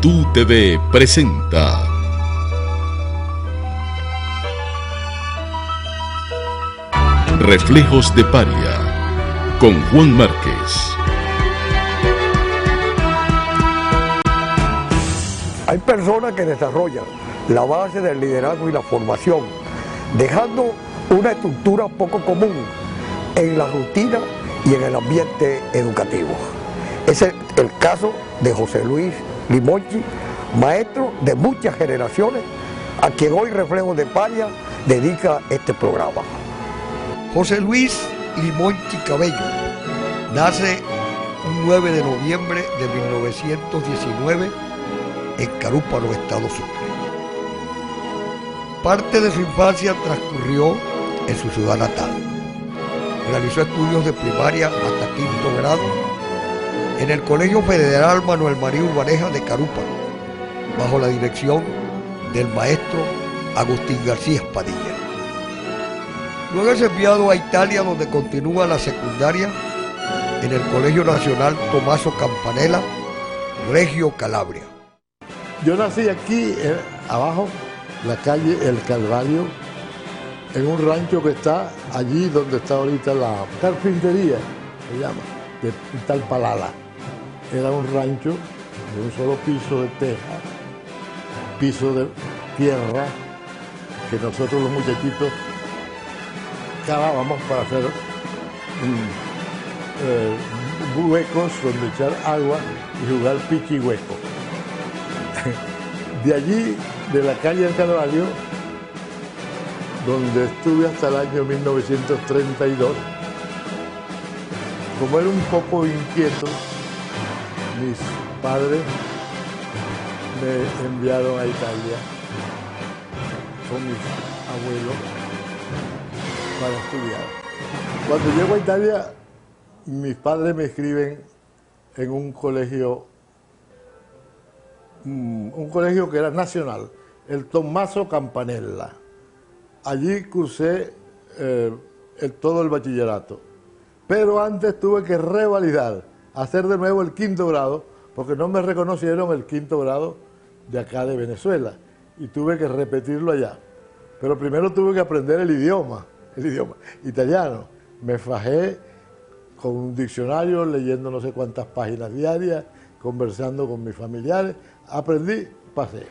Juventud TV presenta Reflejos de Paria con Juan Márquez. Hay personas que desarrollan la base del liderazgo y la formación, dejando una estructura poco común en la rutina y en el ambiente educativo. Ese es el caso de José Luis Limonchi, maestro de muchas generaciones, a quien hoy Reflejos de Paria dedica este programa. José Luis Limonchi Cabello nace un 9 de noviembre de 1919 en Carúpano, Estado Sucre. Parte de su infancia transcurrió en su ciudad natal. Realizó estudios de primaria hasta quinto grado en el Colegio Federal Manuel María Urbaneja de Carúpano, bajo la dirección del maestro Agustín García Padilla. Luego es enviado a Italia, donde continúa la secundaria en el Colegio Nacional Tommaso Campanella, Reggio Calabria. Yo nací aquí, abajo, la calle El Calvario, en un rancho que está allí donde está ahorita la carpintería, se llama, de Talpalala. Era un rancho de un solo piso de teja, piso de tierra, que nosotros los muchachitos cavábamos para hacer huecos donde echar agua y jugar pichihueco. De allí, de la calle del Calvario, donde estuve hasta el año 1932, como era un poco inquieto, mis padres me enviaron a Italia con mis abuelos para estudiar. Cuando llego a Italia, mis padres me inscriben en un colegio que era nacional, el Tommaso Campanella. Allí cursé todo el bachillerato, pero antes tuve que revalidar, hacer de nuevo el quinto grado, porque no me reconocieron el quinto grado de acá de Venezuela, y tuve que repetirlo allá. Pero primero tuve que aprender el idioma italiano. Me fajé con un diccionario, leyendo no sé cuántas páginas diarias, conversando con mis familiares, aprendí, pasé.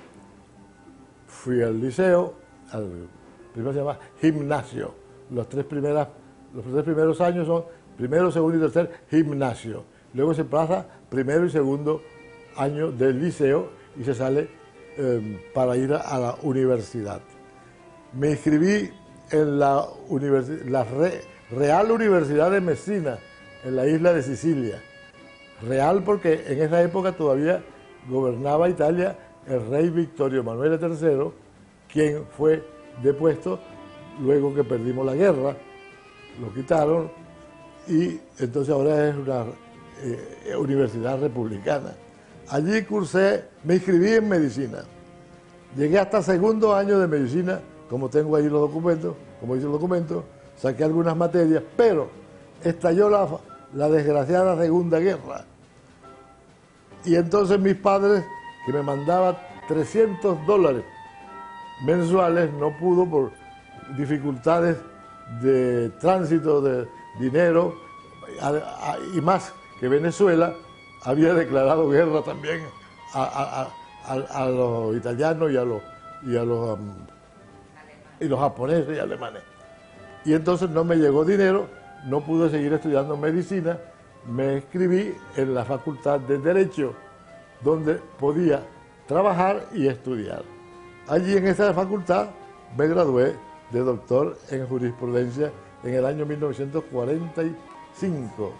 Fui al liceo, primero se llama gimnasio. Los tres primeros años son primero, segundo y tercer gimnasio. Luego se pasa primero y segundo año del liceo y se sale para ir a la universidad. Me inscribí en la Real Universidad de Messina, en la isla de Sicilia. Real porque en esa época todavía gobernaba Italia el rey Vittorio Emanuele III, quien fue depuesto luego que perdimos la guerra, lo quitaron y entonces ahora es una universidad republicana. Allí cursé, me inscribí en medicina. Llegué hasta segundo año de medicina, como tengo ahí los documentos, como dice el documento, saqué algunas materias, pero estalló la desgraciada Segunda Guerra. Y entonces mis padres, que me mandaban $300 mensuales, no pudo por dificultades de tránsito de dinero, y más que Venezuela había declarado guerra también a los italianos y los japoneses y alemanes. Y entonces no me llegó dinero, no pude seguir estudiando medicina, me inscribí en la Facultad de Derecho, donde podía trabajar y estudiar. Allí en esa facultad me gradué de doctor en jurisprudencia en el año 1945.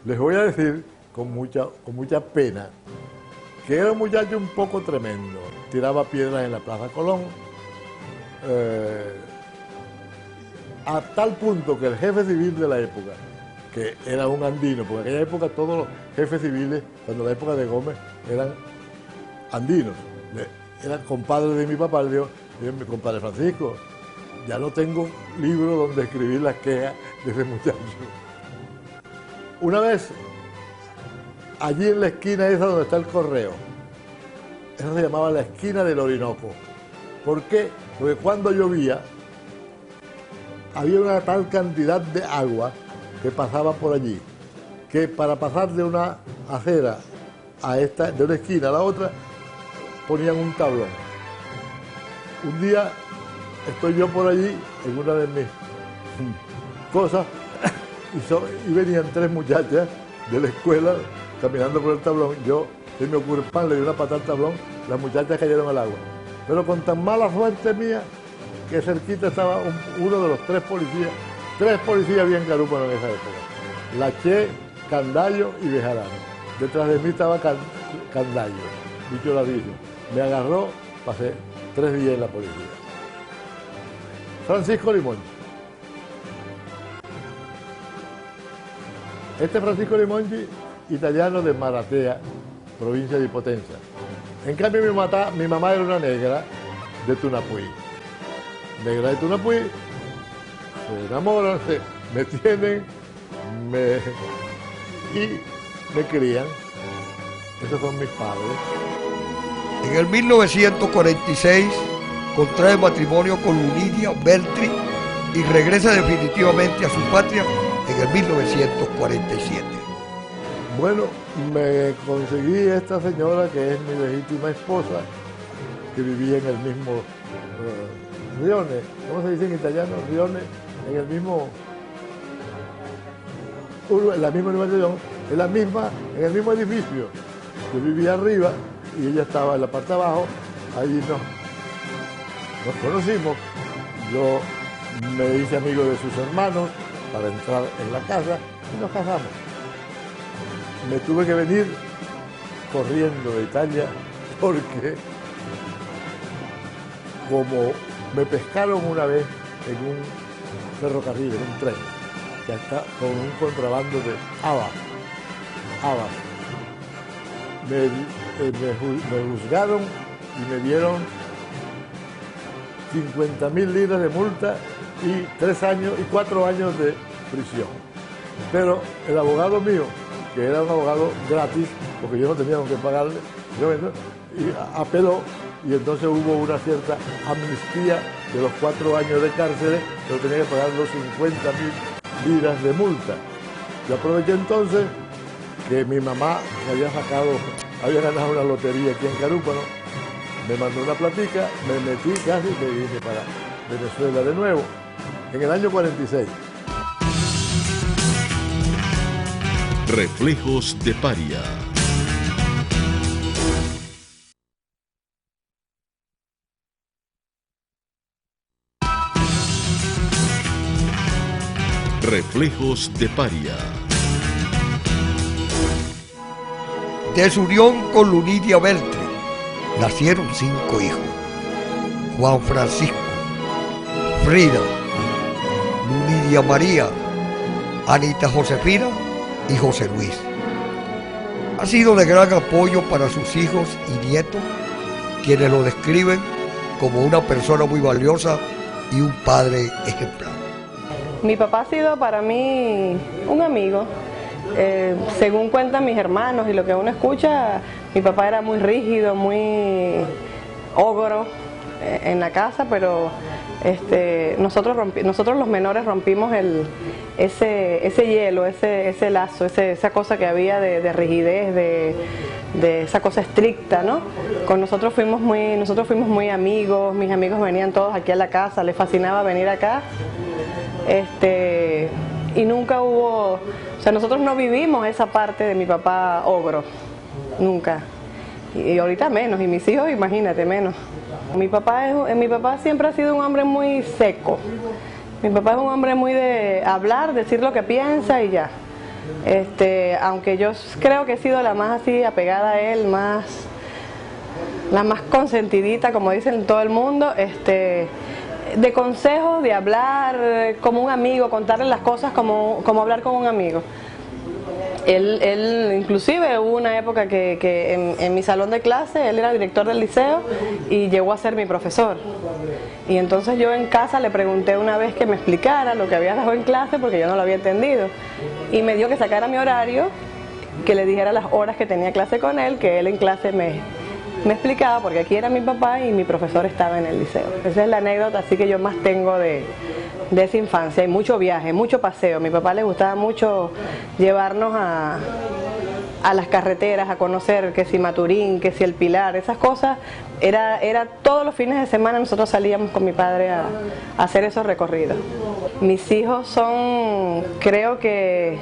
Les voy a decir con mucha pena que era un muchacho un poco tremendo. Tiraba piedras en la Plaza Colón, a tal punto que el jefe civil de la época, que era un andino, porque en aquella época todos los jefes civiles, cuando la época de Gómez, eran andinos, eran compadres de mi papá. Le digo, mi compadre Francisco, ya no tengo libro donde escribir las quejas de ese muchacho. Una vez allí en la esquina esa donde está el correo. Eso se llamaba la esquina del Orinoco. ¿Por qué? Porque cuando llovía, había una tal cantidad de agua que pasaba por allí, que para pasar de una acera de una esquina a la otra, ponían un tablón. Un día estoy yo por allí, en una de mis cosas, y venían 3 muchachas de la escuela caminando por el tablón. Yo, se me ocurre, pan, le di una patada al tablón, las muchachas cayeron al agua. Pero con tan mala suerte mía, que cerquita estaba uno de los 3 policías. 3 policías había en Carúpano en esa época. Laché, Candallo y Bejarano. Detrás de mí estaba Candallo, dicho ladrillo. Me agarró, pasé 3 días en la policía. Francisco Limonchi. Este Francisco Limonchi, italiano de Maratea, provincia de Potenza. En cambio, mi mamá era una negra de Tunapuy. Negra de Tunapuy, se enamoran, me tienen, y me crían. Esos son mis padres. En el 1946 contrae matrimonio con Lunidia Beltri y regresa definitivamente a su patria en el 1947. Bueno, me conseguí esta señora que es mi legítima esposa, que vivía en el mismo Rione, ¿cómo se dice en italiano? Rione, en el mismo, en la misma urbanización, en el mismo edificio. Yo vivía arriba y ella estaba en la parte de abajo. Ahí nos conocimos. Yo me hice amigo de sus hermanos para entrar en la casa y nos casamos. Me tuve que venir corriendo de Italia porque como me pescaron una vez en un ferrocarril, en un tren, que está con un contrabando de habas. Me juzgaron y me dieron 50.000 libras de multa y 3 años y 4 años de prisión. Pero el abogado mío, que era un abogado gratis, porque yo no tenía que pagarle, y apeló, y entonces hubo una cierta amnistía de los 4 años de cárcel, pero tenía que pagar los 50.000 libras de multa. Yo aproveché entonces que mi mamá había ganado una lotería aquí en Carúpano, me mandó una platica, me metí casi y me vine para Venezuela de nuevo, en el año 46. Reflejos de Paria. Reflejos de Paria. De su unión con Lunidia Beltri nacieron 5 hijos: Juan Francisco, Frida, Lunidia María, Anita Josefina y José Luis. Ha sido de gran apoyo para sus hijos y nietos, quienes lo describen como una persona muy valiosa y un padre ejemplar. Mi papá ha sido para mí un amigo. Según cuentan mis hermanos y lo que uno escucha, mi papá era muy rígido, muy ogro en la casa, pero nosotros los menores rompimos ese hielo, ese lazo, esa cosa que había de rigidez, de esa cosa estricta, ¿no? Nosotros fuimos muy amigos, mis amigos venían todos aquí a la casa, les fascinaba venir acá. Y nunca hubo, o sea, nosotros no vivimos esa parte de mi papá ogro, nunca. Y ahorita menos, y mis hijos, imagínate, menos. Mi papá siempre ha sido un hombre muy seco. Mi papá es un hombre muy de hablar, decir lo que piensa y ya. Aunque yo creo que he sido la más así apegada a él, la más consentidita, como dicen todo el mundo, de consejos, de hablar como un amigo, contarle las cosas como hablar con un amigo. Él inclusive hubo una época que en mi salón de clase, él era director del liceo y llegó a ser mi profesor. Y entonces yo en casa le pregunté una vez que me explicara lo que había dado en clase porque yo no lo había entendido. Y me dio que sacara mi horario que le dijera las horas que tenía clase con él, que él en clase me explicaba, porque aquí era mi papá y mi profesor estaba en el liceo. Esa es la anécdota así que yo más tengo de esa infancia. Hay mucho viaje, mucho paseo. A mi papá le gustaba mucho llevarnos a las carreteras, a conocer que si Maturín, que si el Pilar, esas cosas. Era todos los fines de semana nosotros salíamos con mi padre a hacer esos recorridos. Mis hijos son, creo que,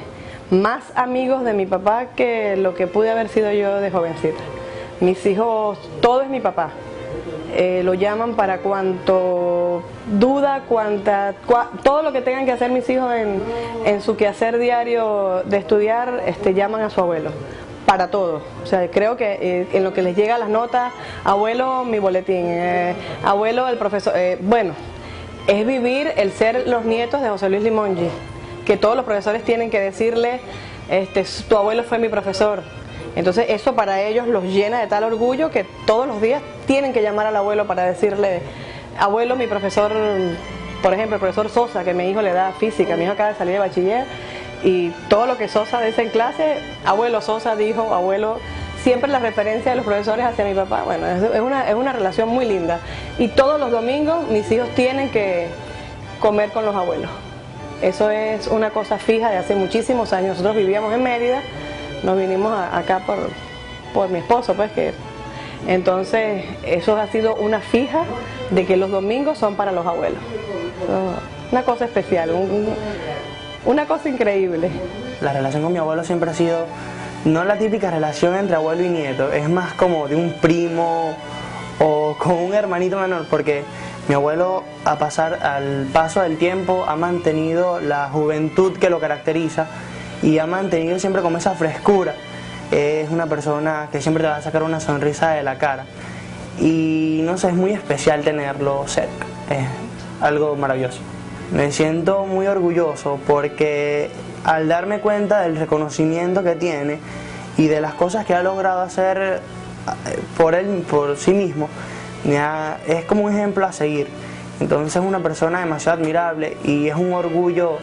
más amigos de mi papá que lo que pude haber sido yo de jovencita. Mis hijos, todo es mi papá. Lo llaman para cuanto duda, todo lo que tengan que hacer mis hijos en su quehacer diario de estudiar, llaman a su abuelo, para todo. O sea, creo que en lo que les llega las notas, abuelo, mi boletín, abuelo, el profesor, bueno, es vivir el ser los nietos de José Luis Limongi, que todos los profesores tienen que decirle, tu abuelo fue mi profesor. Entonces eso para ellos los llena de tal orgullo que todos los días tienen que llamar al abuelo para decirle, abuelo, mi profesor, por ejemplo, el profesor Sosa, que mi hijo le da física, mi hijo acaba de salir de bachiller, y todo lo que Sosa dice en clase, abuelo Sosa dijo, abuelo, siempre la referencia de los profesores hacia mi papá. Bueno, es una relación muy linda. Y todos los domingos mis hijos tienen que comer con los abuelos. Eso es una cosa fija de hace muchísimos años. Nosotros vivíamos en Mérida, nos vinimos acá por mi esposo, pues, que entonces eso ha sido una fija de que los domingos son para los abuelos. Una cosa especial, una cosa increíble. La relación con mi abuelo siempre ha sido no la típica relación entre abuelo y nieto, es más como de un primo o con un hermanito menor, porque mi abuelo al paso del tiempo ha mantenido la juventud que lo caracteriza y ha mantenido siempre como esa frescura. Es una persona que siempre te va a sacar una sonrisa de la cara y no sé, es muy especial tenerlo cerca, es algo maravilloso. Me siento muy orgulloso porque al darme cuenta del reconocimiento que tiene y de las cosas que ha logrado hacer por él, por sí mismo, es como un ejemplo a seguir. Entonces es una persona demasiado admirable y es un orgullo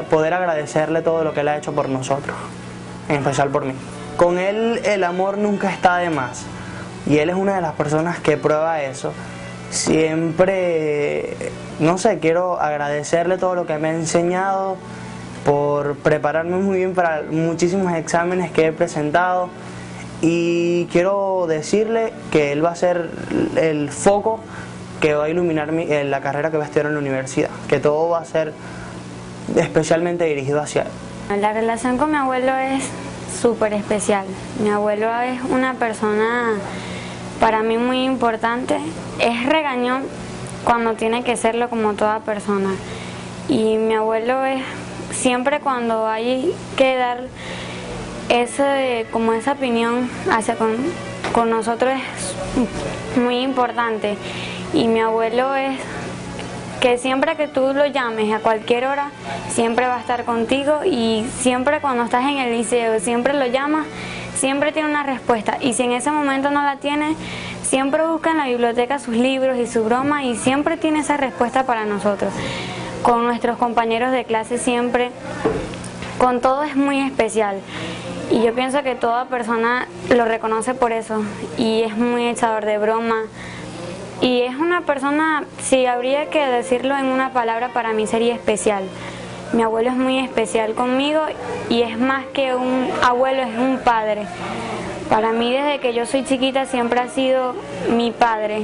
poder agradecerle todo lo que él ha hecho por nosotros, en especial por mí. Con él el amor nunca está de más y él es una de las personas que prueba eso. Siempre, no sé, quiero agradecerle todo lo que me ha enseñado, por prepararme muy bien para muchísimos exámenes que he presentado, y quiero decirle que él va a ser el foco que va a iluminar la carrera que voy a estudiar en la universidad, que todo va a ser especialmente dirigido hacia él. La relación con mi abuelo es súper especial. Mi abuelo es una persona para mí muy importante. Es regañón cuando tiene que serlo, como toda persona. Y mi abuelo es siempre cuando hay que dar como esa opinión con nosotros, es muy importante. Y mi abuelo es que siempre que tú lo llames a cualquier hora, siempre va a estar contigo, y siempre cuando estás en el liceo, siempre lo llamas, siempre tiene una respuesta, y si en ese momento no la tiene, siempre busca en la biblioteca sus libros y su broma, y siempre tiene esa respuesta para nosotros. Con nuestros compañeros de clase siempre, con todo es muy especial, y yo pienso que toda persona lo reconoce por eso, y es muy echador de broma. Y es una persona, si habría que decirlo en una palabra, para mí sería especial. Mi abuelo es muy especial conmigo y es más que un abuelo, es un padre. Para mí desde que yo soy chiquita siempre ha sido mi padre.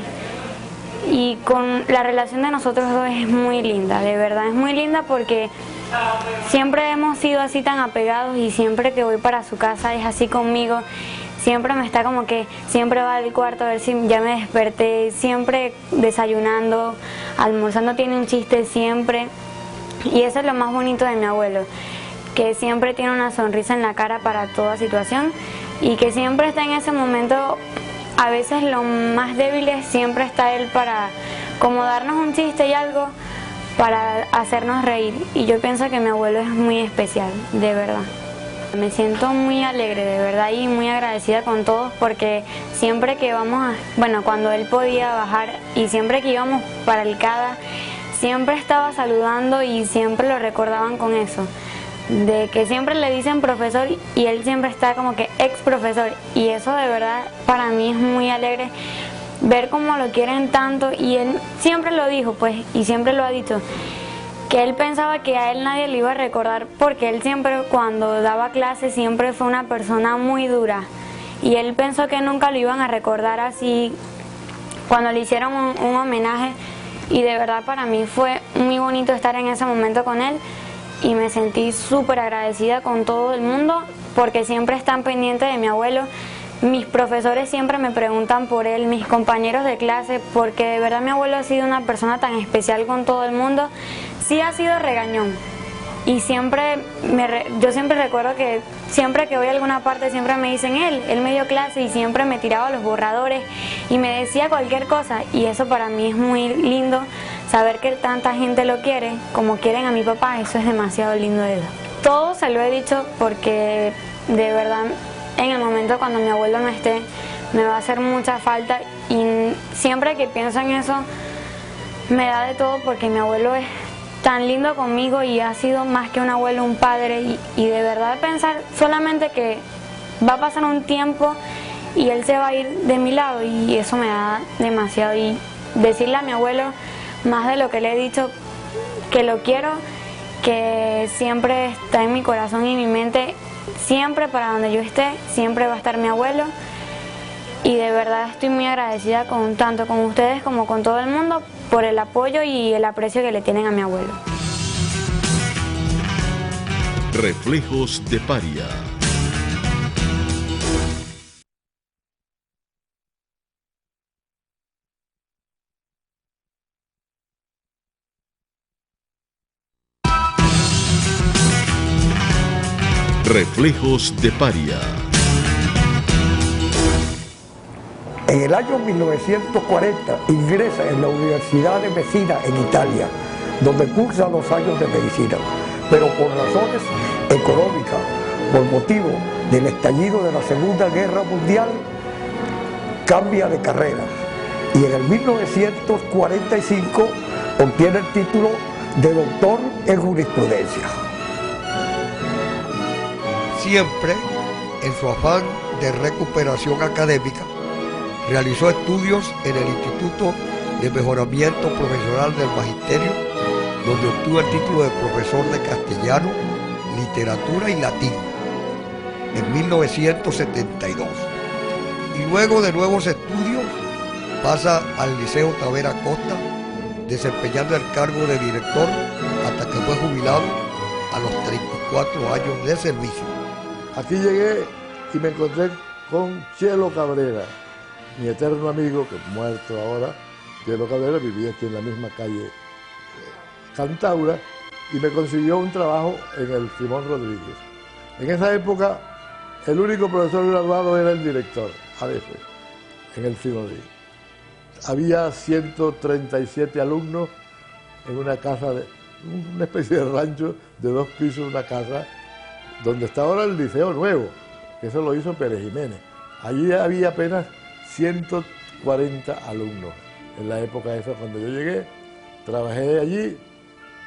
Y con la relación de nosotros dos es muy linda, de verdad es muy linda, porque siempre hemos sido así tan apegados, y siempre que voy para su casa es así conmigo. Siempre me está como que, siempre va al cuarto a ver si ya me desperté, siempre desayunando, almorzando, tiene un chiste siempre. Y eso es lo más bonito de mi abuelo, que siempre tiene una sonrisa en la cara para toda situación, y que siempre está en ese momento, a veces lo más débiles, siempre está él para como darnos un chiste y algo, para hacernos reír. Y yo pienso que mi abuelo es muy especial, de verdad. Me siento muy alegre, de verdad, y muy agradecida con todos, porque siempre que cuando él podía bajar y siempre que íbamos para el CADA, siempre estaba saludando y siempre lo recordaban con eso. de que siempre le dicen profesor y él siempre está como que ex profesor, y eso de verdad para mí es muy alegre ver cómo lo quieren tanto, y él siempre lo dijo pues, y siempre lo ha dicho, que él pensaba que a él nadie le iba a recordar porque él siempre cuando daba clases siempre fue una persona muy dura, y él pensó que nunca lo iban a recordar así cuando le hicieron un homenaje, y de verdad para mí fue muy bonito estar en ese momento con él, y me sentí súper agradecida con todo el mundo porque siempre están pendientes de mi abuelo. Mis profesores siempre me preguntan por él, mis compañeros de clase, porque de verdad mi abuelo ha sido una persona tan especial con todo el mundo. Sí ha sido regañón, y siempre yo siempre recuerdo que siempre que voy a alguna parte siempre me dicen él me dio clase y siempre me tiraba los borradores y me decía cualquier cosa, y eso para mí es muy lindo, saber que tanta gente lo quiere como quieren a mi papá. Eso es demasiado lindo de eso. Todo se lo he dicho porque de verdad en el momento cuando mi abuelo no esté me va a hacer mucha falta, y siempre que pienso en eso me da de todo porque mi abuelo es tan lindo conmigo y ha sido más que un abuelo, un padre, y de verdad pensar solamente que va a pasar un tiempo y él se va a ir de mi lado, y eso me da demasiado, y decirle a mi abuelo más de lo que le he dicho, que lo quiero, que siempre está en mi corazón y mi mente, siempre para donde yo esté, siempre va a estar mi abuelo, y de verdad estoy muy agradecida tanto con ustedes como con todo el mundo por el apoyo y el aprecio que le tienen a mi abuelo. Reflejos de Paria. Reflejos de Paria. En el año 1940 ingresa en la Universidad de Messina, en Italia, donde cursa los años de medicina, pero por razones económicas, por motivo del estallido de la Segunda Guerra Mundial, cambia de carrera, y en el 1945 obtiene el título de doctor en jurisprudencia. Siempre en su afán de recuperación académica, realizó estudios en el Instituto de Mejoramiento Profesional del Magisterio, donde obtuvo el título de profesor de castellano, literatura y latín en 1972. Y luego de nuevos estudios pasa al Liceo Tavera Costa, desempeñando el cargo de director hasta que fue jubilado a los 34 años de servicio. Aquí llegué y me encontré con Chelo Cabrera, mi eterno amigo, que muerto ahora. Chelo Cabrera vivía aquí en la misma calle Cantaura, y me consiguió un trabajo en el Simón Rodríguez. En esa época el único profesor graduado era el director, a veces, en el Simón Rodríguez. Había 137 alumnos en una casa, una especie de rancho de 2 pisos, una casa donde está ahora el Liceo Nuevo, que eso lo hizo Pérez Jiménez. Allí había apenas 140 alumnos en la época esa cuando yo llegué. Trabajé allí,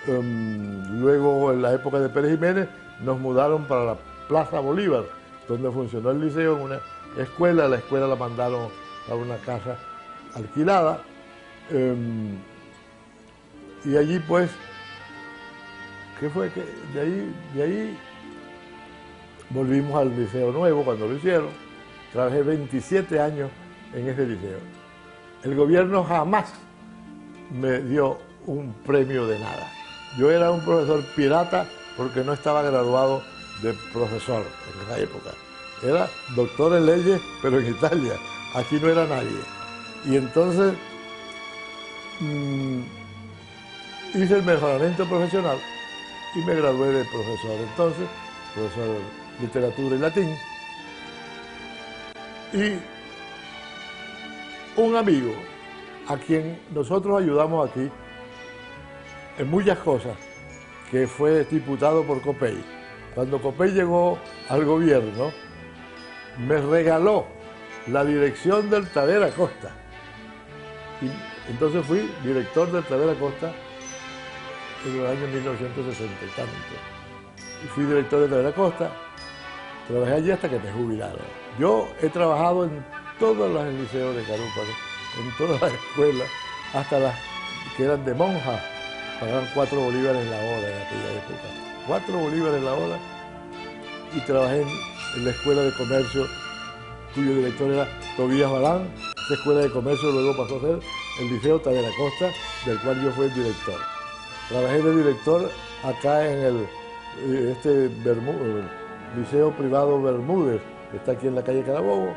luego en la época de Pérez Jiménez nos mudaron para la Plaza Bolívar, donde funcionó el liceo en una escuela. La escuela la mandaron a una casa alquilada, y allí pues, ¿qué fue? Que de ahí volvimos al Liceo Nuevo cuando lo hicieron. Trabajé 27 años en ese liceo. El gobierno jamás me dio un premio de nada. Yo era un profesor pirata porque no estaba graduado de profesor en esa época. Era doctor en leyes, pero en Italia. Aquí no era nadie. Y entonces hice el mejoramiento profesional y me gradué de profesor. Entonces, profesor de literatura y latín. Y un amigo a quien nosotros ayudamos aquí en muchas cosas, que fue diputado por Copey. Cuando Copey llegó al gobierno, me regaló la dirección del Tavera Costa. Y entonces fui director del Tavera Costa en el año 1960 y tanto. fui director de Tavera Costa, trabajé allí hasta que me jubilaron. Yo he trabajado en todos los liceos de Carúpano, en todas las escuelas, hasta las que eran de monjas, pagaban 4 bolívares la hora en aquella época. 4 bolívares la hora, y trabajé en la escuela de comercio, cuyo director era Tobías Balán. Esa escuela de comercio luego pasó a ser el Liceo Tavera Costa, del cual yo fui el director. Trabajé de director acá en el Liceo Privado Bermúdez, que está aquí en la calle Carabobo.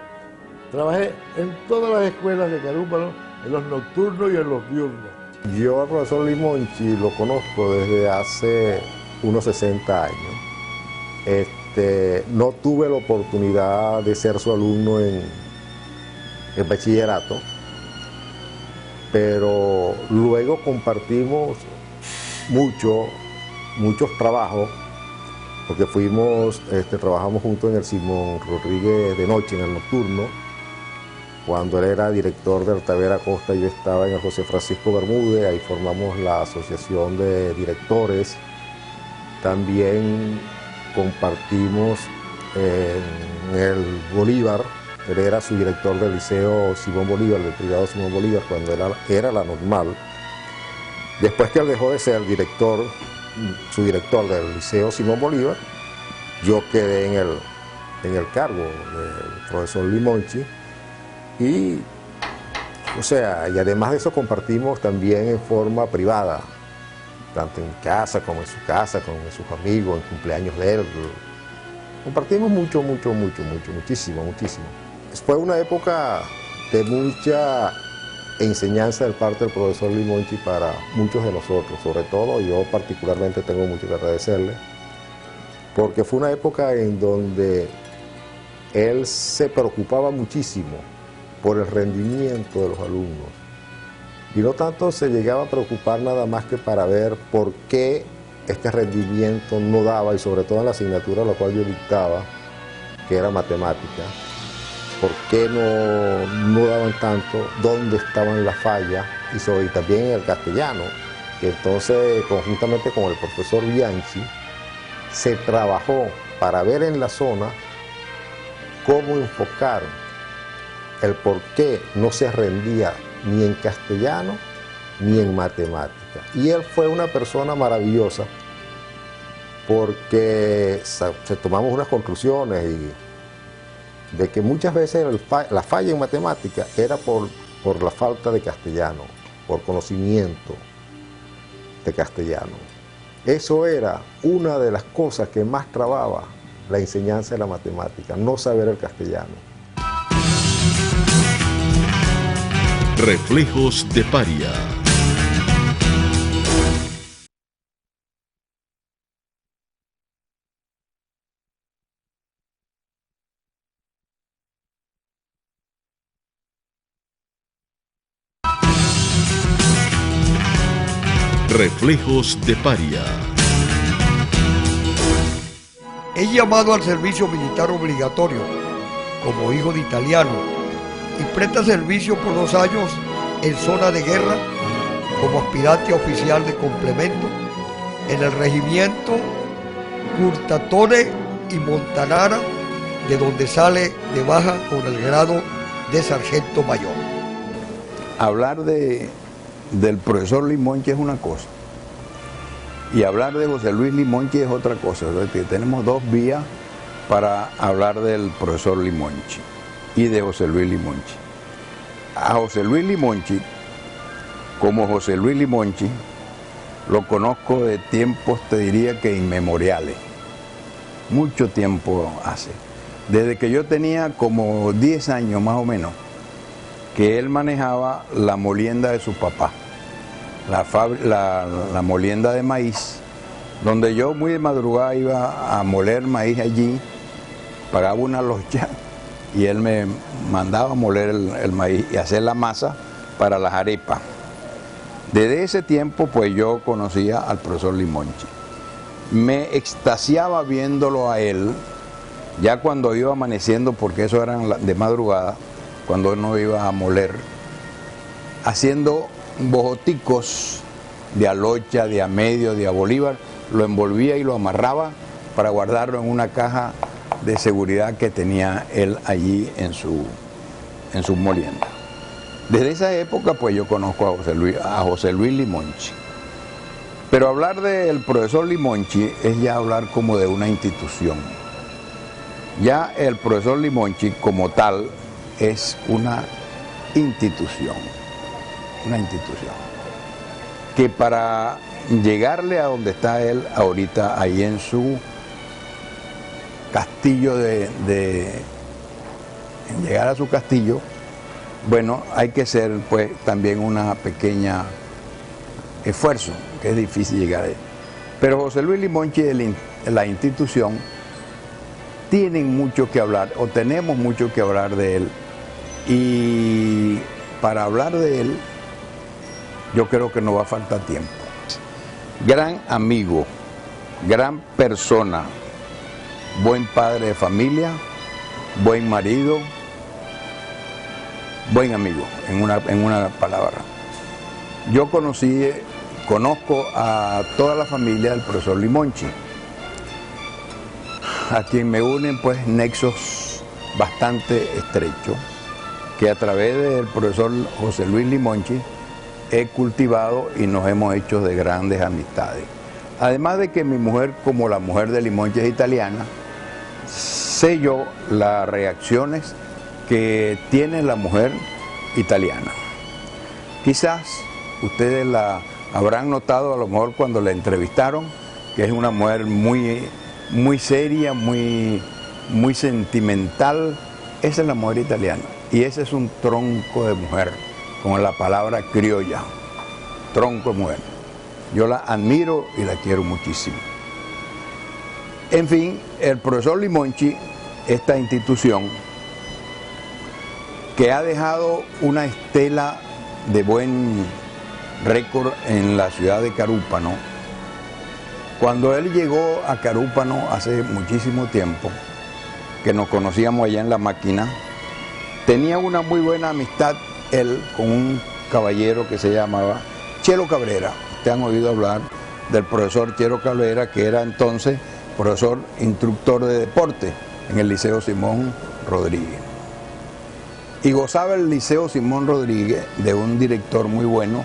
Trabajé en todas las escuelas de Carúpano, en los nocturnos y en los diurnos. Yo al profesor Limonchi lo conozco desde hace unos 60 años. No tuve la oportunidad de ser su alumno en el bachillerato, pero luego compartimos muchos trabajos, porque trabajamos juntos en el Simón Rodríguez de noche, en el nocturno. Cuando él era director del Tavera Costa, yo estaba en el José Francisco Bermúdez, ahí formamos la asociación de directores. También compartimos en el Bolívar, él era su director del Liceo Simón Bolívar, del privado Simón Bolívar, cuando era la normal. Después que él dejó de ser su director del Liceo Simón Bolívar, yo quedé en el cargo del profesor Limonchi. Y además de eso compartimos también en forma privada, tanto en casa como en su casa, con sus amigos, en cumpleaños de él. Compartimos muchísimo. Fue una época de mucha enseñanza de parte del profesor Limonchi para muchos de nosotros, sobre todo yo particularmente tengo mucho que agradecerle, porque fue una época en donde él se preocupaba muchísimo por el rendimiento de los alumnos. Y no tanto se llegaba a preocupar nada más que para ver por qué este rendimiento no daba, y sobre todo en la asignatura a la cual yo dictaba, que era matemática, por qué no daban tanto, dónde estaban las fallas, y también en el castellano, que entonces conjuntamente con el profesor Bianchi se trabajó para ver en la zona cómo enfocar el por qué no se rendía ni en castellano ni en matemática. Y él fue una persona maravillosa, porque tomamos unas conclusiones de que muchas veces la falla en matemática era por la falta de castellano, por conocimiento de castellano. Eso era una de las cosas que más trababa la enseñanza de la matemática, no saber el castellano. Reflejos de Paria. Reflejos de Paria. Es llamado al servicio militar obligatorio como hijo de italiano y presta servicio por 2 años en zona de guerra como aspirante oficial de complemento en el regimiento Curtatone y Montanara, de donde sale de baja con el grado de sargento mayor. Hablar del profesor Limonchi es una cosa, y hablar de José Luis Limonchi es otra cosa. Tenemos 2 vías para hablar del profesor Limonchi y de José Luis Limonchi. A José Luis Limonchi, como José Luis Limonchi, lo conozco de tiempos, te diría que inmemoriales, mucho tiempo hace, desde que yo tenía como 10 años más o menos, que él manejaba la molienda de su papá, la molienda de maíz, donde yo muy de madrugada iba a moler maíz allí, pagaba una locha y él me mandaba a moler el maíz y hacer la masa para las arepas. Desde ese tiempo pues yo conocía al profesor Limonchi. Me extasiaba viéndolo a él, ya cuando iba amaneciendo, porque eso eran de madrugada, cuando él no iba a moler, haciendo bojoticos de a locha, de a medio, de a bolívar, lo envolvía y lo amarraba para guardarlo en una caja de seguridad que tenía él allí en su molienda. Desde esa época pues yo conozco a José Luis Limonchi. Pero hablar del profesor Limonchi es ya hablar como de una institución. Ya el profesor Limonchi como tal es una institución que para llegarle a donde está él ahorita, ahí en su castillo en llegar a su castillo, bueno, hay que hacer pues también una pequeña esfuerzo, que es difícil llegar ahí. Pero José Luis Limonchi y la institución tienen mucho que hablar, o tenemos mucho que hablar de él, y para hablar de él yo creo que no va a faltar tiempo. Gran amigo, gran persona, buen padre de familia, buen marido, buen amigo, en una palabra. Yo conozco a toda la familia del profesor Limonchi, a quien me unen pues nexos bastante estrechos, que a través del profesor José Luis Limonchi he cultivado y nos hemos hecho de grandes amistades. Además de que mi mujer, como la mujer de Limonchi, es italiana, sé yo las reacciones que tiene la mujer italiana. Quizás ustedes la habrán notado a lo mejor cuando la entrevistaron, que es una mujer muy seria, muy sentimental. Esa es la mujer italiana y ese es un tronco de mujer, con la palabra criolla, tronco de mujer. Yo la admiro y la quiero muchísimo. En fin, el profesor Limonchi, esta institución que ha dejado una estela de buen récord en la ciudad de Carúpano. Cuando él llegó a Carúpano hace muchísimo tiempo, que nos conocíamos allá en La Máquina, tenía una muy buena amistad él con un caballero que se llamaba Chelo Cabrera. Ustedes han oído hablar del profesor Chelo Cabrera, que era entonces profesor instructor de deporte en el Liceo Simón Rodríguez. Y gozaba el Liceo Simón Rodríguez de un director muy bueno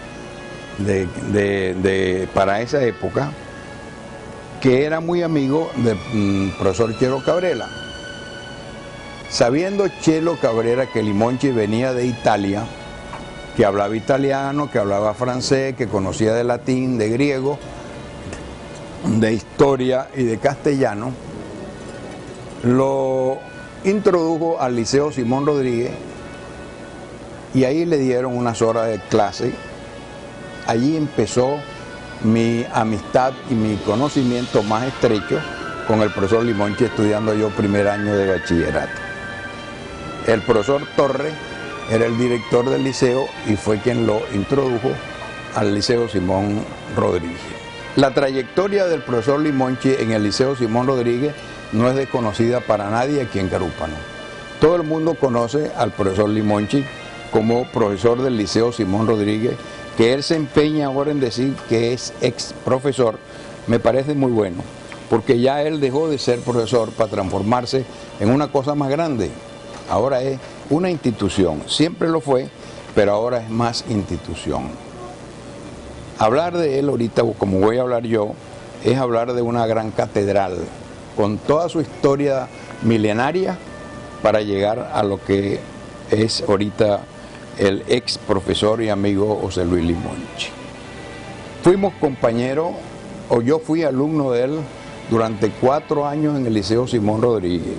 para esa época, que era muy amigo del profesor Chelo Cabrera. Sabiendo Chelo Cabrera que Limonchi venía de Italia, que hablaba italiano, que hablaba francés, que conocía de latín, de griego, de historia y de castellano, lo introdujo al Liceo Simón Rodríguez y ahí le dieron unas horas de clase. Allí empezó mi amistad y mi conocimiento más estrecho con el profesor Limonchi, estudiando yo primer año de bachillerato. El profesor Torres era el director del liceo y fue quien lo introdujo al Liceo Simón Rodríguez. La trayectoria del profesor Limonchi en el Liceo Simón Rodríguez no es desconocida para nadie aquí en Carúpano. Todo el mundo conoce al profesor Limonchi como profesor del Liceo Simón Rodríguez, que él se empeña ahora en decir que es ex profesor. Me parece muy bueno, porque ya él dejó de ser profesor para transformarse en una cosa más grande. Ahora es una institución, siempre lo fue, pero ahora es más institución. Hablar de él ahorita, como voy a hablar yo, es hablar de una gran catedral, con toda su historia milenaria, para llegar a lo que es ahorita el ex profesor y amigo José Luis Limonchi. Fuimos compañeros, o yo fui alumno de él durante 4 años en el Liceo Simón Rodríguez.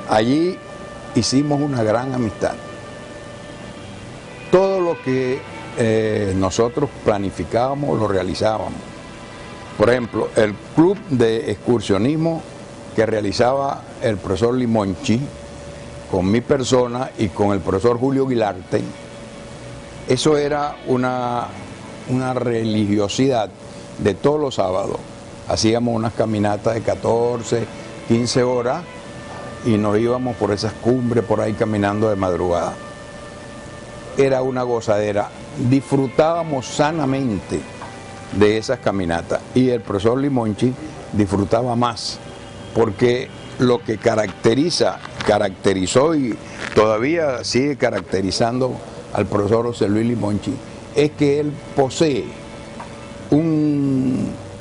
Allí hicimos una gran amistad. Todo lo que nosotros planificábamos lo realizábamos. Por ejemplo, el club de excursionismo que realizaba el profesor Limonchi con mi persona y con el profesor Julio Guilarte, eso era una religiosidad de todos los sábados. Hacíamos unas caminatas de 14, 15 horas y nos íbamos por esas cumbres por ahí caminando de madrugada. Era una gozadera, disfrutábamos sanamente de esas caminatas. Y el profesor Limonchi disfrutaba más, porque lo que caracterizó y todavía sigue caracterizando al profesor José Luis Limonchi es que él posee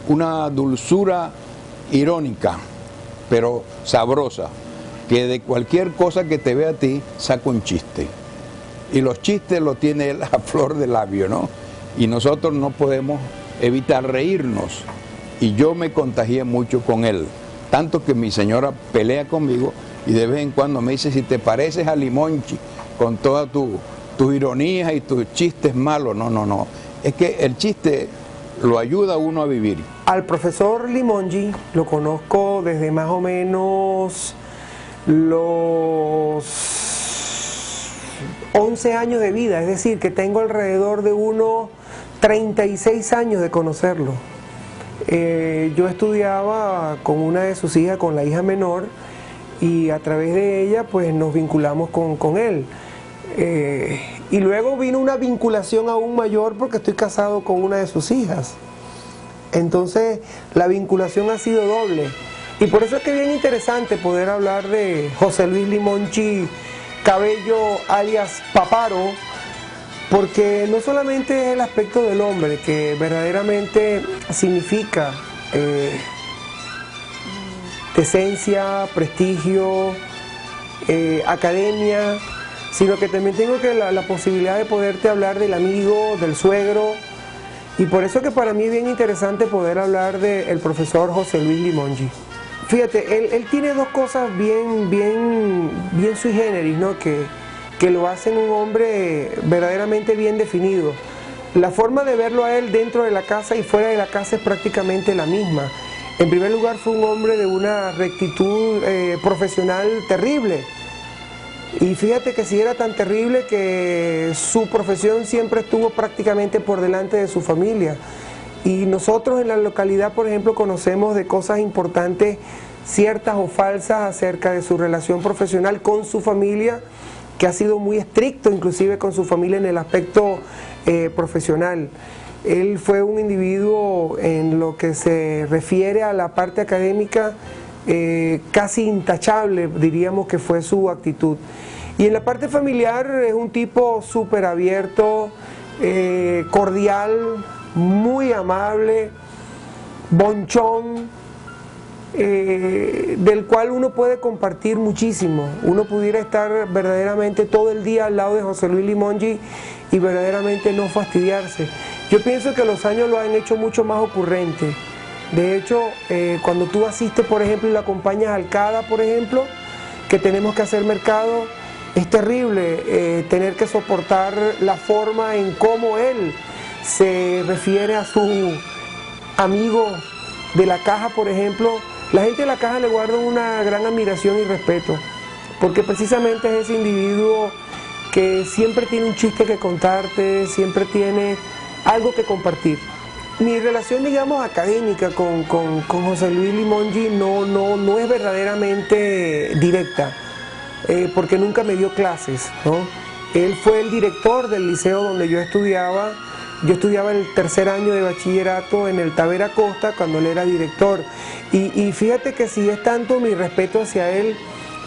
una dulzura irónica, pero sabrosa, que de cualquier cosa que te vea a ti saca un chiste. Y los chistes los tiene él a flor de labio, ¿no? Y nosotros no podemos evitar reírnos. Y yo me contagié mucho con él, tanto que mi señora pelea conmigo y de vez en cuando me dice: si te pareces a Limonchi con todas tus ironías y tus chistes malos. No, es que el chiste lo ayuda a uno a vivir. Al profesor Limonchi lo conozco desde más o menos los 11 años de vida, es decir, que tengo alrededor de unos 36 años de conocerlo. Yo estudiaba con una de sus hijas, con la hija menor, y a través de ella pues nos vinculamos con él. Y luego vino una vinculación aún mayor porque estoy casado con una de sus hijas. Entonces la vinculación ha sido doble. Y por eso es que es bien interesante poder hablar de José Luis Limonchi Cabello, alias Paparo, porque no solamente es el aspecto del hombre que verdaderamente significa decencia, prestigio, academia, sino que también tengo la posibilidad de poderte hablar del amigo, del suegro, y por eso que para mí es bien interesante poder hablar del profesor José Luis Limonchi. Fíjate, él tiene dos cosas bien sui generis, ¿no? que lo hacen un hombre verdaderamente bien definido. La forma de verlo a él dentro de la casa y fuera de la casa es prácticamente la misma. En primer lugar, fue un hombre de una rectitud profesional terrible. Y fíjate que si era tan terrible que su profesión siempre estuvo prácticamente por delante de su familia. Y nosotros en la localidad, por ejemplo, conocemos de cosas importantes, ciertas o falsas, acerca de su relación profesional con su familia, que ha sido muy estricto inclusive con su familia en el aspecto profesional. Él fue un individuo en lo que se refiere a la parte académica casi intachable, diríamos que fue su actitud. Y en la parte familiar es un tipo súper abierto, cordial, muy amable, bonchón, del cual uno puede compartir muchísimo. Uno pudiera estar verdaderamente todo el día al lado de José Luis Limonchi y verdaderamente no fastidiarse. Yo pienso que los años lo han hecho mucho más ocurrente. De hecho, cuando tú asistes, por ejemplo, y lo acompañas a Alcada, por ejemplo, que tenemos que hacer mercado, es terrible tener que soportar la forma en cómo él se refiere a su amigo de la caja, por ejemplo. La gente de la caja le guarda una gran admiración y respeto, porque precisamente es ese individuo que siempre tiene un chiste que contarte, siempre tiene algo que compartir. Mi relación, digamos, académica con José Luis Limonchi no es verdaderamente directa, porque nunca me dio clases, ¿no? Él fue el director del liceo donde yo estudiaba. Yo estudiaba el tercer año de bachillerato en el Tavera Costa cuando él era director. Y fíjate que sí es tanto mi respeto hacia él,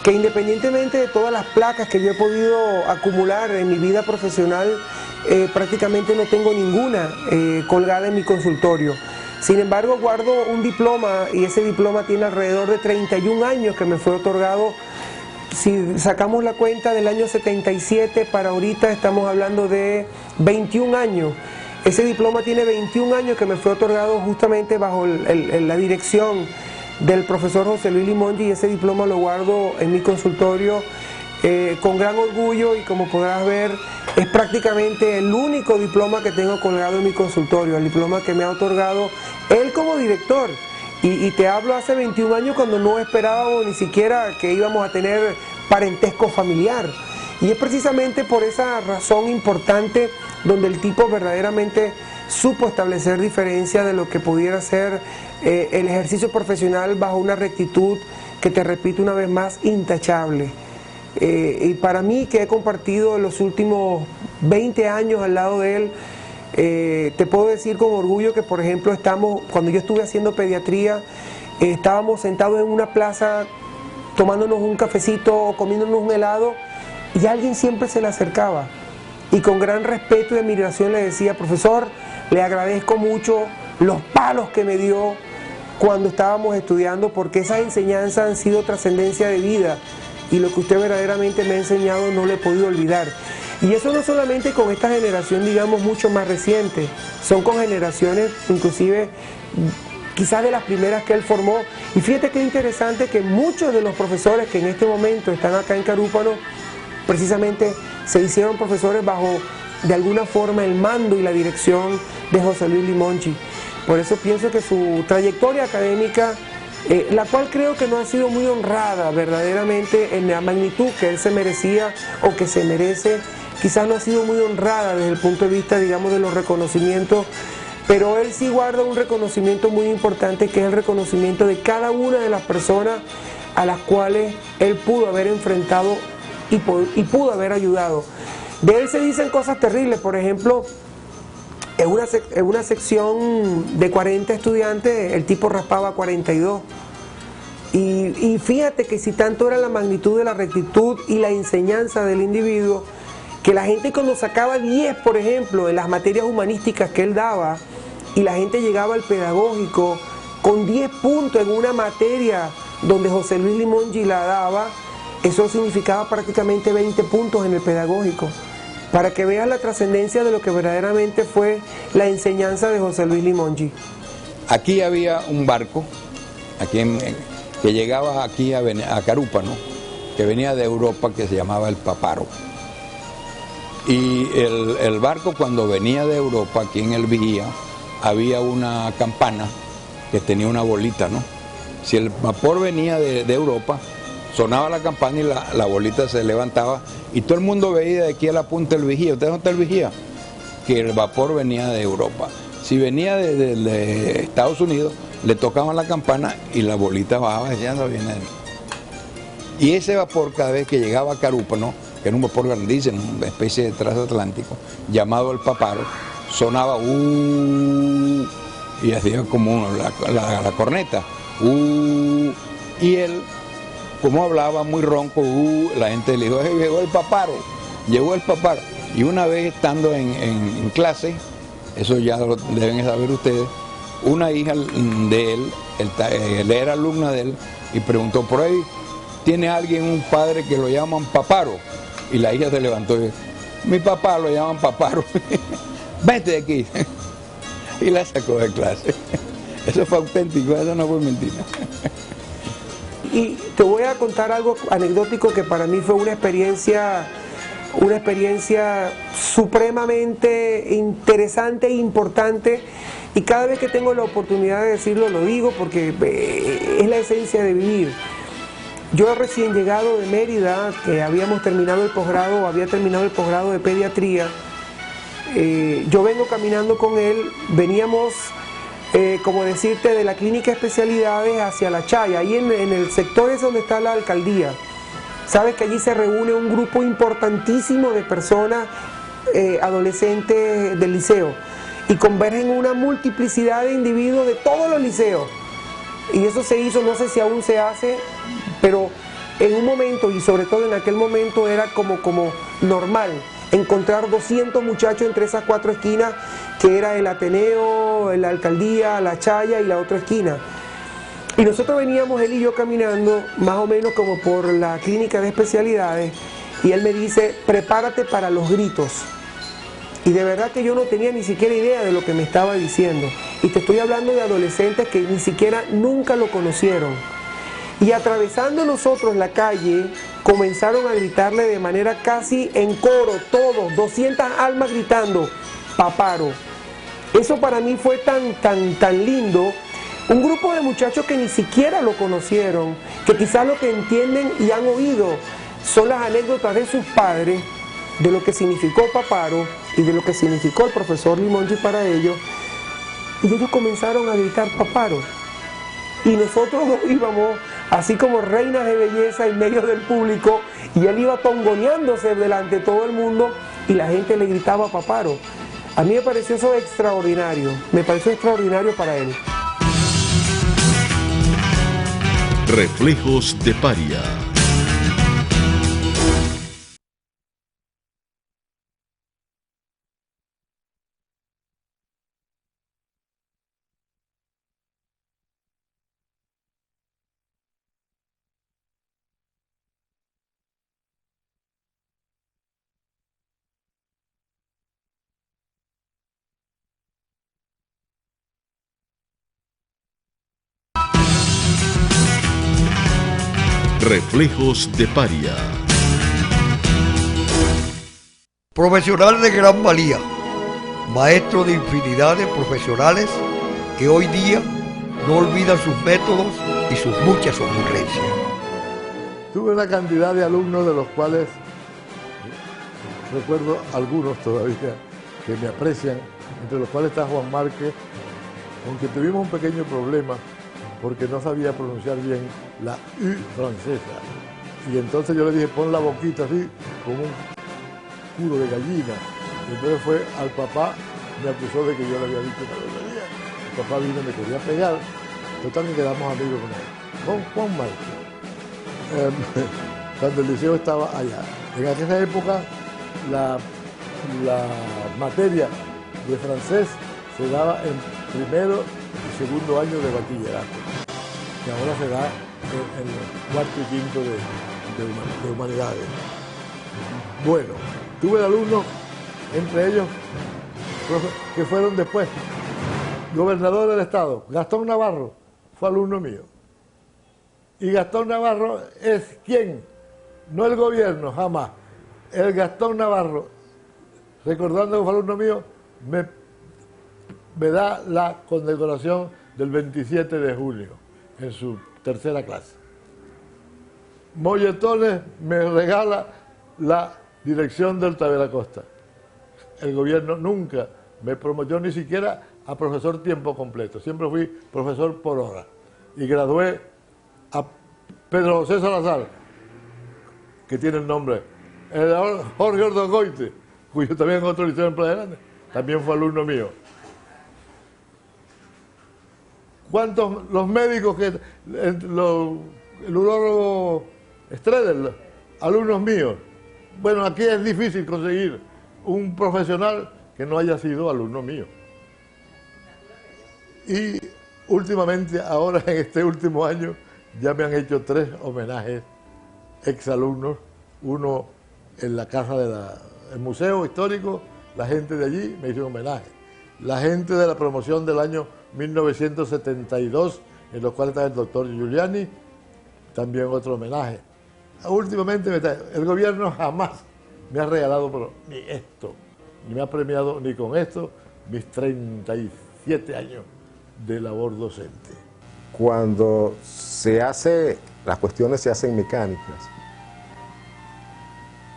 que independientemente de todas las placas que yo he podido acumular en mi vida profesional, prácticamente no tengo ninguna colgada en mi consultorio. Sin embargo, guardo un diploma, y ese diploma tiene alrededor de 31 años que me fue otorgado. Si sacamos la cuenta del año 77 para ahorita, estamos hablando de 21 años. Ese diploma tiene 21 años que me fue otorgado justamente bajo la dirección del profesor José Luis Limonchi, y ese diploma lo guardo en mi consultorio con gran orgullo, y como podrás ver es prácticamente el único diploma que tengo colgado en mi consultorio, el diploma que me ha otorgado él como director. Y te hablo hace 21 años cuando no esperábamos ni siquiera que íbamos a tener parentesco familiar. Y es precisamente por esa razón importante donde el tipo verdaderamente supo establecer diferencia de lo que pudiera ser el ejercicio profesional bajo una rectitud que, te repito una vez más, intachable. Y para mí, que he compartido los últimos 20 años al lado de él, Te puedo decir con orgullo que, por ejemplo, cuando yo estuve haciendo pediatría, estábamos sentados en una plaza tomándonos un cafecito o comiéndonos un helado y alguien siempre se le acercaba y con gran respeto y admiración le decía: profesor, le agradezco mucho los palos que me dio cuando estábamos estudiando, porque esas enseñanzas han sido trascendencia de vida y lo que usted verdaderamente me ha enseñado no lo he podido olvidar. Y eso no solamente con esta generación, digamos, mucho más reciente, son con generaciones inclusive quizás de las primeras que él formó. Y fíjate qué interesante que muchos de los profesores que en este momento están acá en Carúpano precisamente se hicieron profesores bajo de alguna forma el mando y la dirección de José Luis Limonchi. Por eso pienso que su trayectoria académica, la cual creo que no ha sido muy honrada verdaderamente en la magnitud que él se merecía o que se merece, quizás no ha sido muy honrada desde el punto de vista, digamos, de los reconocimientos, pero él sí guarda un reconocimiento muy importante, que es el reconocimiento de cada una de las personas a las cuales él pudo haber enfrentado y pudo haber ayudado. De él se dicen cosas terribles, por ejemplo, en una sección de 40 estudiantes, el tipo raspaba 42. Y fíjate que si tanto era la magnitud de la rectitud y la enseñanza del individuo, que la gente cuando sacaba 10, por ejemplo, en las materias humanísticas que él daba, y la gente llegaba al pedagógico con 10 puntos en una materia donde José Luis Limonchi la daba, eso significaba prácticamente 20 puntos en el pedagógico. Para que veas la trascendencia de lo que verdaderamente fue la enseñanza de José Luis Limonchi. Aquí había un barco que llegaba aquí a Carúpano, que venía de Europa, que se llamaba el Paparo. Y el barco, cuando venía de Europa, aquí en el Vigía, había una campana que tenía una bolita, ¿no? Si el vapor venía de Europa, sonaba la campana y la bolita se levantaba y todo el mundo veía de aquí a la punta del Vigía. ¿Ustedes dónde está el Vigía? Que el vapor venía de Europa. Si venía de Estados Unidos, le tocaban la campana y la bolita bajaba diciendo: viene de mí. Y ese vapor, cada vez que llegaba a Carúpano, que era un vapor grandísimo, una especie de transatlántico, llamado el Paparo, sonaba y hacía como la corneta, y él, como hablaba muy ronco, la gente le dijo: llegó el Paparo, llegó el Paparo. Y una vez estando en clase, eso ya lo deben saber ustedes, una hija de él era alumna de él, y preguntó: por ahí ¿tiene alguien un padre que lo llaman Paparo? Y la hija se levantó y dijo: mi papá lo llaman Paparo. Vete de aquí. Y la sacó de clase. Eso fue auténtico, eso no fue mentira. Y te voy a contar algo anecdótico que para mí fue una experiencia supremamente interesante e importante, y cada vez que tengo la oportunidad de decirlo lo digo porque es la esencia de vivir. Yo recién llegado de Mérida, que había terminado el posgrado de pediatría, yo vengo caminando con él, veníamos, como decirte, de la clínica de especialidades hacia La Chaya, ahí en el sector es donde está la alcaldía. Sabes que allí se reúne un grupo importantísimo de personas, adolescentes del liceo, y convergen una multiplicidad de individuos de todos los liceos. Y eso se hizo, no sé si aún se hace, pero en un momento, y sobre todo en aquel momento, era como normal encontrar 200 muchachos entre esas 4 esquinas, que era el Ateneo, la alcaldía, La Chaya y la otra esquina. Y nosotros veníamos, él y yo, caminando más o menos como por la clínica de especialidades, y él me dice: prepárate para los gritos. Y de verdad que yo no tenía ni siquiera idea de lo que me estaba diciendo. Y te estoy hablando de adolescentes que ni siquiera nunca lo conocieron. Y atravesando nosotros la calle, comenzaron a gritarle de manera casi en coro, todos, 200 almas gritando: Paparo. Eso para mí fue tan lindo. Un grupo de muchachos que ni siquiera lo conocieron, que quizás lo que entienden y han oído son las anécdotas de sus padres, de lo que significó Paparo y de lo que significó el profesor Limonchi para ellos, y ellos comenzaron a gritar Paparo. Y nosotros íbamos así como reinas de belleza en medio del público, y él iba tongoneándose delante de todo el mundo, y la gente le gritaba Paparo. A mí me pareció eso extraordinario, me pareció extraordinario para él. Reflejos de Paria. Reflejos de Paria. Profesional de gran valía, maestro de infinidad de profesionales que hoy día no olvidan sus métodos y sus muchas ocurrencias. Tuve una cantidad de alumnos de los cuales recuerdo algunos todavía que me aprecian, entre los cuales está Juan Márquez, aunque tuvimos un pequeño problema porque no sabía pronunciar bien la U francesa. Y entonces yo le dije, pon la boquita así, como un culo de gallina. Y entonces fue al papá, me acusó de que yo le había dicho una grosería. El papá vino y me quería pegar. Total que quedamos amigos con él. Con Juan Márquez. Cuando el liceo estaba allá. En aquella época la materia de francés se daba en primero y segundo año de bachillerato, que ahora se da en el cuarto y quinto de humanidades. Bueno, tuve alumnos, entre ellos, que fueron después gobernador del estado. Gastón Navarro fue alumno mío. Y Gastón Navarro es ¿quién? No el gobierno, jamás. El Gastón Navarro, recordando que fue alumno mío, me da la condecoración del 27 de julio en su tercera clase. Molletones me regala la dirección del Tavera Costa. El gobierno nunca me prometió ni siquiera a profesor tiempo completo. Siempre fui profesor por hora. Y gradué a Pedro José Salazar, que tiene el nombre, el Jorge Ordogoite, cuyo también en otro liceo en Playa Grande, también fue alumno mío. ¿Cuántos los médicos que el urólogo Stredel, alumnos míos? Bueno, aquí es difícil conseguir un profesional que no haya sido alumno mío. Y últimamente, ahora en este último año, ya me han hecho 3 homenajes exalumnos, uno en la casa del Museo Histórico, la gente de allí me hizo un homenaje. La gente de la promoción del año 1972, en los cuales está el doctor Giuliani, también otro homenaje. Últimamente el gobierno jamás me ha regalado ni esto, ni me ha premiado ni con esto mis 37 años de labor docente. Cuando las cuestiones se hacen mecánicas,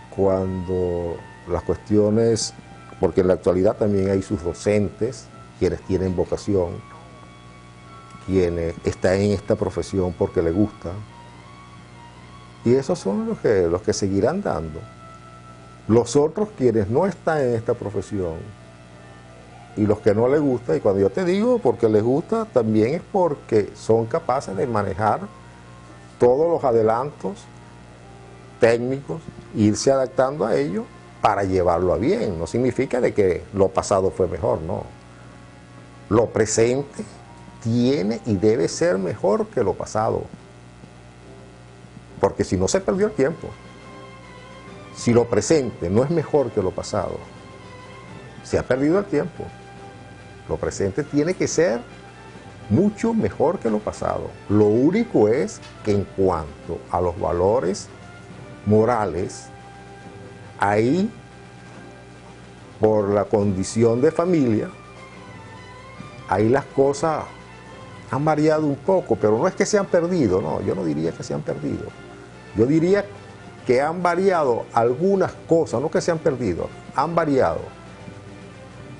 cuando las cuestiones, porque en la actualidad también hay sus docentes, quienes tienen vocación, quienes están en esta profesión porque les gusta, y esos son los que seguirán dando. Los otros, quienes no están en esta profesión, y los que no les gusta, y cuando yo te digo porque les gusta, también es porque son capaces de manejar todos los adelantos técnicos, irse adaptando a ello para llevarlo a bien. No significa de que lo pasado fue mejor, no. Lo presente tiene y debe ser mejor que lo pasado, porque si no se perdió el tiempo. Si lo presente no es mejor que lo pasado, se ha perdido el tiempo. Lo presente tiene que ser mucho mejor que lo pasado. Lo único es que en cuanto a los valores morales, ahí, por la condición de familia, ahí las cosas han variado un poco, pero no es que se han perdido, no, yo no diría que se han perdido. Yo diría que han variado algunas cosas, no que se han perdido, han variado.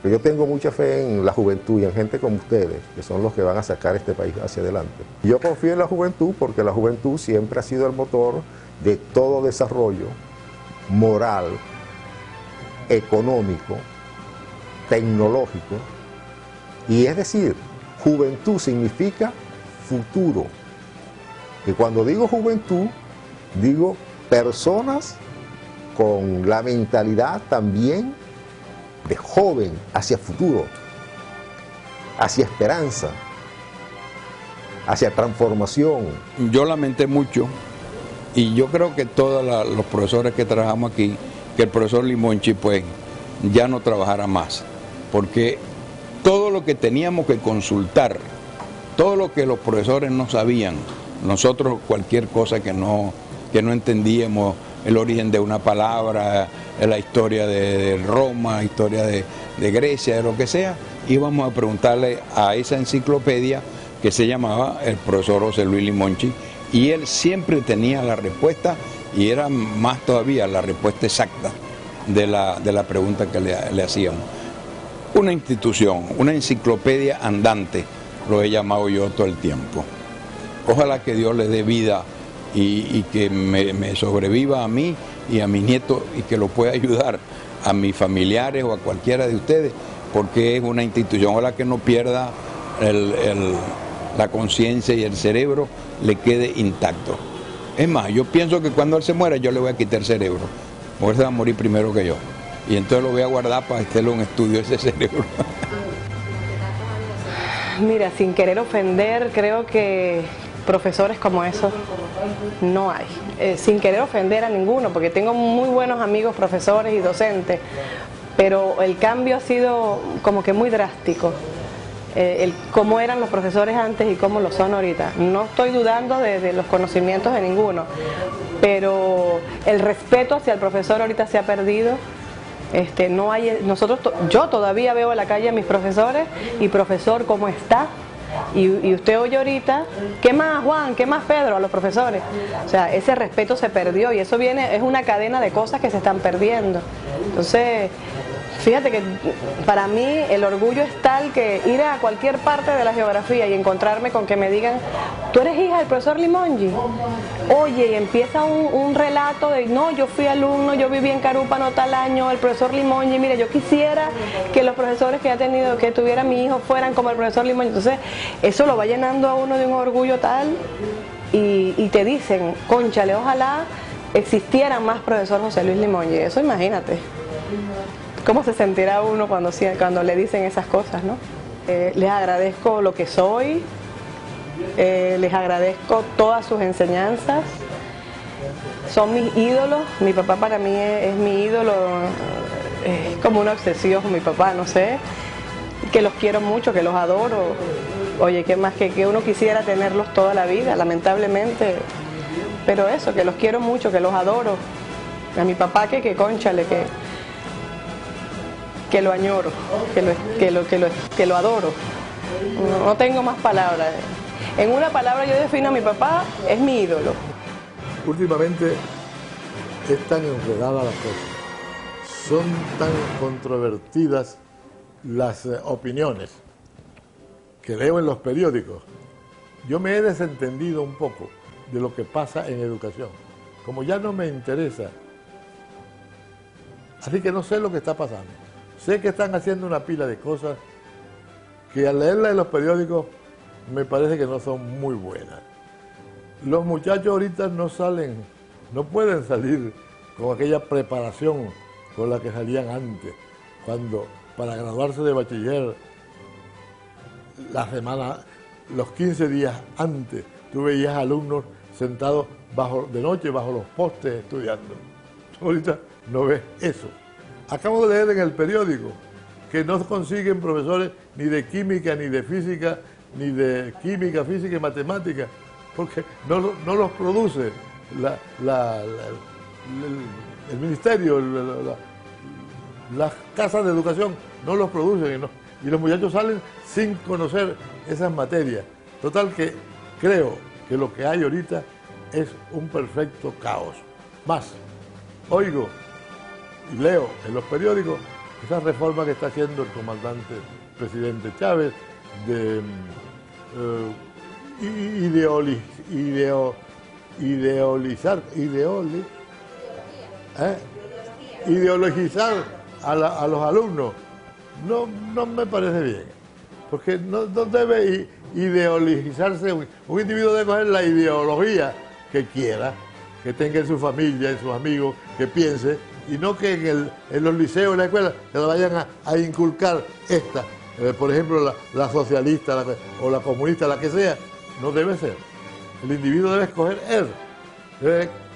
Pero yo tengo mucha fe en la juventud y en gente como ustedes, que son los que van a sacar este país hacia adelante. Yo confío en la juventud porque la juventud siempre ha sido el motor de todo desarrollo moral, económico tecnológico, y es decir, juventud significa futuro. Y cuando digo juventud, digo personas con la mentalidad también de joven, hacia futuro, hacia esperanza, hacia transformación. Yo lamenté mucho, y yo creo que todos los profesores que trabajamos aquí, que el profesor Limonchi pues ya no trabajara más, porque todo lo que teníamos que consultar, todo lo que los profesores no sabían, nosotros cualquier cosa que no entendíamos, el origen de una palabra, la historia de Roma, la historia de Grecia, de lo que sea, íbamos a preguntarle a esa enciclopedia que se llamaba el profesor José Luis Limonchi, y él siempre tenía la respuesta, y era más todavía la respuesta exacta de la pregunta que le hacíamos. Una institución, una enciclopedia andante, lo he llamado yo todo el tiempo. Ojalá que Dios le dé vida y que me sobreviva a mí y a mis nietos, y que lo pueda ayudar a mis familiares o a cualquiera de ustedes, porque es una institución. Ojalá que no pierda la conciencia y el cerebro le quede intacto. Es más, yo pienso que cuando él se muera yo le voy a quitar el cerebro, porque él se va a morir primero que yo, y entonces lo voy a guardar para hacerle un estudio de ese cerebro. Mira, sin querer ofender, creo que profesores como esos no hay. Sin querer ofender a ninguno, porque tengo muy buenos amigos profesores y docentes, pero el cambio ha sido como que muy drástico. Cómo eran los profesores antes y cómo lo son ahorita. No estoy dudando de los conocimientos de ninguno, pero el respeto hacia el profesor ahorita se ha perdido. No hay, yo todavía veo en la calle a mis profesores y profesor, ¿cómo está? Y usted oye ahorita, ¿qué más Juan? ¿Qué más Pedro? A los profesores. O sea, ese respeto se perdió, y eso es una cadena de cosas que se están perdiendo. Entonces, fíjate que para mí el orgullo es tal que ir a cualquier parte de la geografía y encontrarme con que me digan, ¿tú eres hija del profesor Limonchi? Oye, y empieza un relato de, no, yo fui alumno, yo viví en Carúpano tal año, el profesor Limonchi, mire, yo quisiera que los profesores que tuviera mi hijo fueran como el profesor Limonchi. Entonces, eso lo va llenando a uno de un orgullo tal, y te dicen, cónchale, ojalá existieran más profesor José Luis Limonchi. Eso imagínate. ¿Cómo se sentirá uno cuando le dicen esas cosas, ¿no? Les agradezco lo que soy, les agradezco todas sus enseñanzas, son mis ídolos. Mi papá para mí es mi ídolo, es como una obsesión con mi papá, no sé, que los quiero mucho, que los adoro. Oye, ¿qué más que uno quisiera tenerlos toda la vida? Lamentablemente, pero eso, que los quiero mucho, que los adoro. A mi papá que cónchale, que lo añoro, que lo adoro. No tengo más palabras. En una palabra yo defino a mi papá, es mi ídolo. Últimamente es tan enredada la cosa, son tan controvertidas las opiniones que leo en los periódicos. Yo me he desentendido un poco de lo que pasa en educación, como ya no me interesa, así que no sé lo que está pasando. Sé que están haciendo una pila de cosas que al leerlas en los periódicos me parece que no son muy buenas. Los muchachos ahorita no pueden salir con aquella preparación con la que salían antes, cuando para graduarse de bachiller, los 15 días antes, tú veías alumnos sentados de noche bajo los postes estudiando. Ahorita no ves eso. Acabo de leer en el periódico que no consiguen profesores ni de química, ni de física, ni de química, física y matemática, porque no los produce el ministerio, las casas de educación no los producen, y los muchachos salen sin conocer esas materias. Total que creo que lo que hay ahorita es un perfecto caos. Más, oigo y leo en los periódicos esa reforma que está haciendo el comandante presidente Chávez de ideologizar a los alumnos. no me parece bien, porque no debe ideologizarse. Un individuo debe coger la ideología que quiera, que tenga en su familia, en sus amigos, que piense, y no que en los liceos, en la escuela, se lo vayan a inculcar esta, por ejemplo, la socialista o la comunista, la que sea. No debe ser. El individuo debe escoger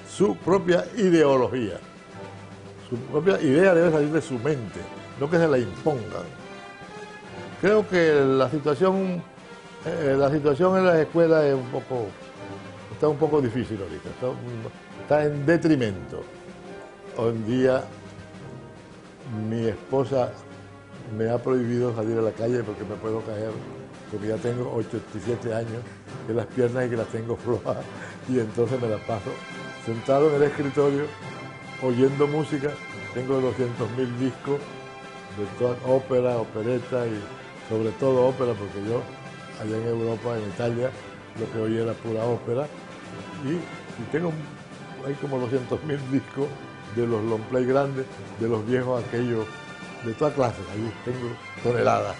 su propia ideología. Su propia idea debe salir de su mente, no que se la impongan. Creo que la situación en las escuelas está un poco difícil ahorita, está en detrimento. Hoy en día mi esposa me ha prohibido salir a la calle porque me puedo caer, porque ya tengo 87 años, que las piernas y que las tengo flojas, y entonces me las paso sentado en el escritorio oyendo música. Tengo 200.000 discos de toda ópera, opereta y sobre todo ópera, porque yo allá en Europa, en Italia, lo que oía era pura ópera, y hay como 200.000 discos de los long play grandes, de los viejos aquellos, de toda clase. Ahí tengo toneladas.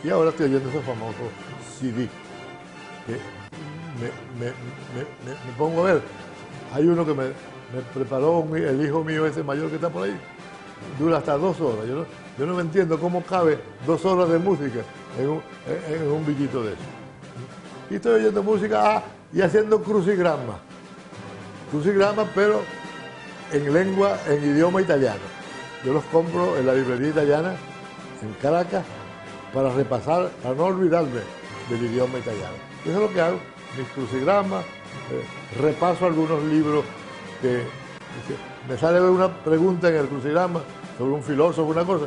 Y ahora estoy oyendo esos famosos CD, que me pongo a ver. Hay uno que me preparó el hijo mío, ese mayor que está por ahí, dura hasta 2 horas. Yo no me entiendo cómo cabe 2 horas de música en un billito de eso. Y estoy oyendo música y haciendo crucigramas, pero en idioma italiano. Yo los compro en la librería italiana, en Caracas, para repasar, para no olvidarme del idioma italiano. Eso es lo que hago, mis crucigramas, repaso algunos libros que me sale una pregunta en el crucigrama sobre un filósofo, una cosa,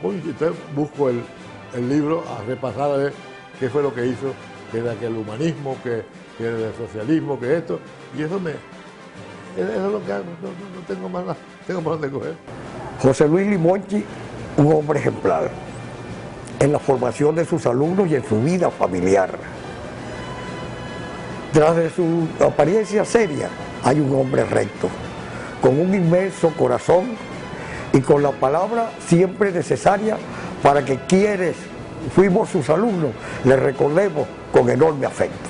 y entonces busco el libro a repasar a ver qué fue lo que hizo, que era que el humanismo, que el socialismo, que esto, y eso es lo que hago, no tengo más nada, tengo más dónde coger. José Luis Limonchi, un hombre ejemplar en la formación de sus alumnos y en su vida familiar. Tras de su apariencia seria, hay un hombre recto, con un inmenso corazón y con la palabra siempre necesaria para que quienes fuimos sus alumnos le recordemos con enorme afecto.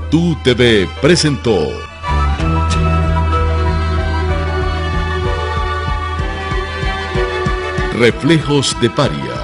TUTV presentó Reflejos de Paria.